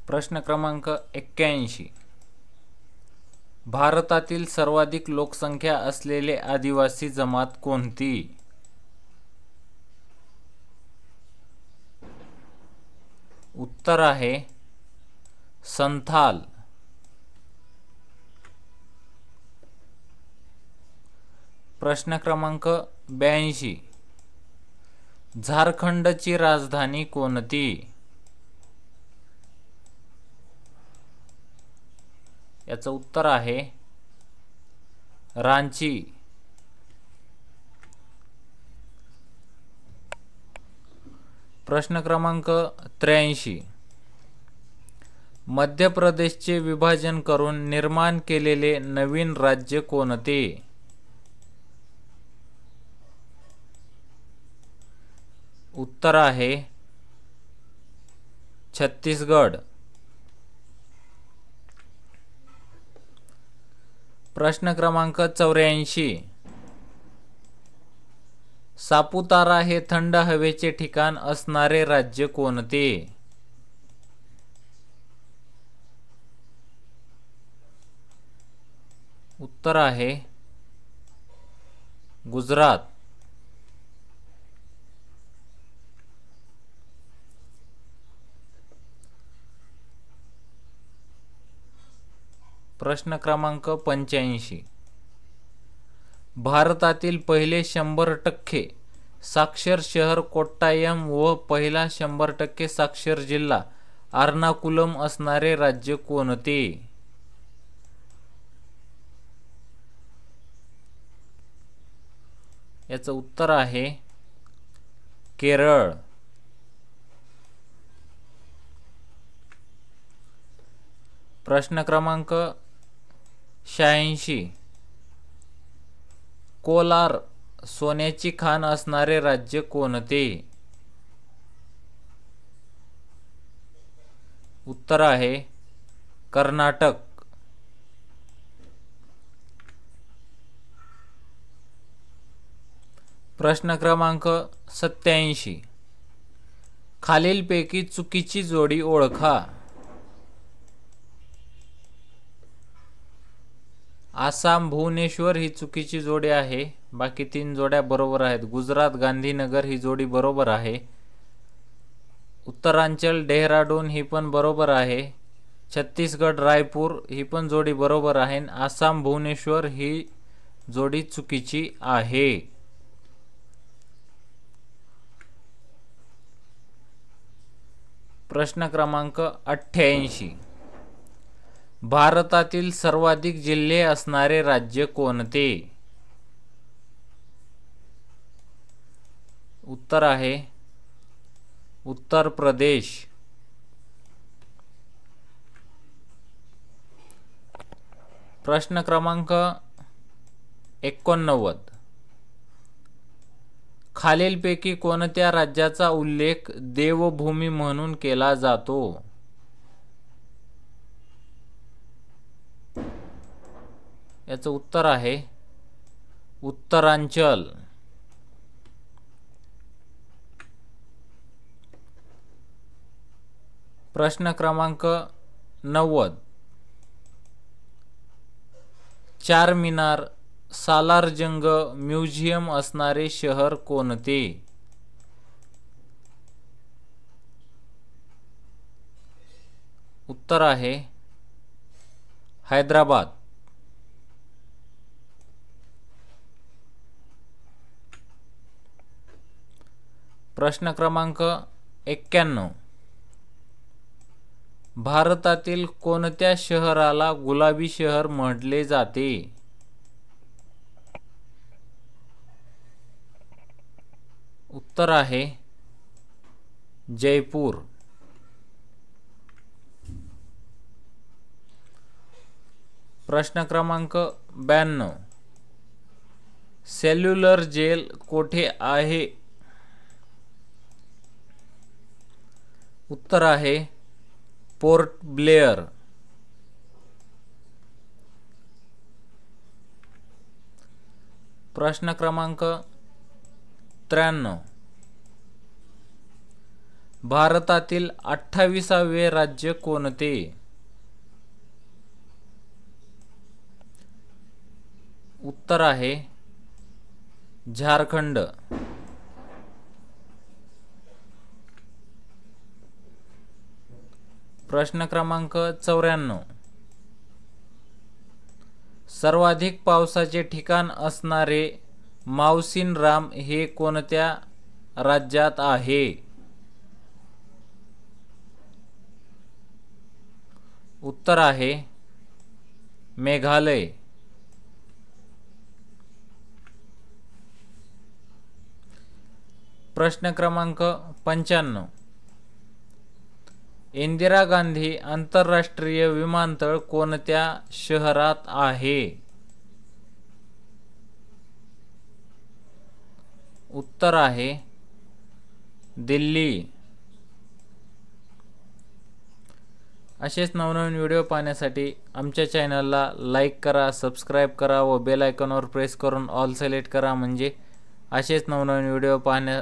प्रश्न क्रमांक 81. भारतातील सर्वाधिक लोकसंख्या असलेले आदिवासी जमात कोणती? उत्तर आहे संथाल. प्रश्न क्रमांक 82. झारखंडची राजधानी कोणती? याचं उत्तर आहे रांची. प्रश्न क्रमांक 83. मध्य प्रदेशचे विभाजन करून निर्माण केलेले नवीन राज्य कोणते? उत्तर आहे छत्तीसगड. प्रश्न क्रमांक 84. सापुतारा हे थंड हवेचे ठिकाण असणारे राज्य कोणते? उत्तर आहे गुजरात. प्रश्न क्रमांक 85. भारतातील पहिले 100% साक्षर शहर कोट्टायम व पहिला 100% साक्षर जिल्हा एर्नाकुलम असणारे राज्य कोणते? याचं उत्तर आहे केरळ. प्रश्न क्रमांक 86. कोलार सोन्याची खाण असणारे राज्य कोणते? उत्तर आहे कर्नाटक. प्रश्न क्रमांक 87. खालीलपैकी चुकीची जोडी ओळखा. आसाम भुवनेश्वर ही चुकीची जोडी आहे. बाकी 3 जोड्या बरोबर आहेत. गुजरात गांधीनगर ही जोडी बरोबर आहे. उत्तरांचल डेहराडून ही पण बरोबर आहे. छत्तीसगड रायपूर ही पण जोडी बरोबर आहे. आसाम भुवनेश्वर ही जोडी चुकीची आहे. प्रश्न क्रमांक 88. भारतातील सर्वाधिक जिल्हे असणारे राज्य कोणते? उत्तर आहे उत्तर प्रदेश. प्रश्न क्रमांक 89. खालीलपैकी कोणत्या राज्याचा उल्लेख देवभूमी म्हणून केला जातो? याचं उत्तर आहे उत्तरांचल. प्रश्न क्रमांक 90. चारमिनार सालारजंग म्युझियम असणारे शहर कोणते? उत्तर आहे हैदराबाद. प्रश्न क्रमांक 91. भारतातील कोणत्या शहराला गुलाबी शहर म्हटले जाते? उत्तर आहे जयपूर. प्रश्न क्रमांक 92. सेल्युलर जेल कोठे आहे? उत्तर आहे पोर्ट ब्लेअर. प्रश्न क्रमांक 93. भारतातील 28वे राज्य कोणते? उत्तर आहे झारखंड. प्रश्न क्रमांक 94. सर्वाधिक पावसाचे ठिकाण असणारे मावसिनराम हे कोणत्या राज्यात आहे? उत्तर आहे मेघालय. प्रश्न क्रमांक 95. इंदिरा गांधी आंतरराष्ट्रीय विमानतळ कोणत्या शहरात आहे? उत्तर आहे दिल्ली. असेच नवनवीन व्हिडिओ पाहण्यासाठी आमच्या चॅनलला लाईक करा, सबस्क्राईब करा व बेल आयकॉनवर प्रेस करून ऑल सिलेक्ट करा, म्हणजे असेच नवनवीन व्हिडिओ पाहण्या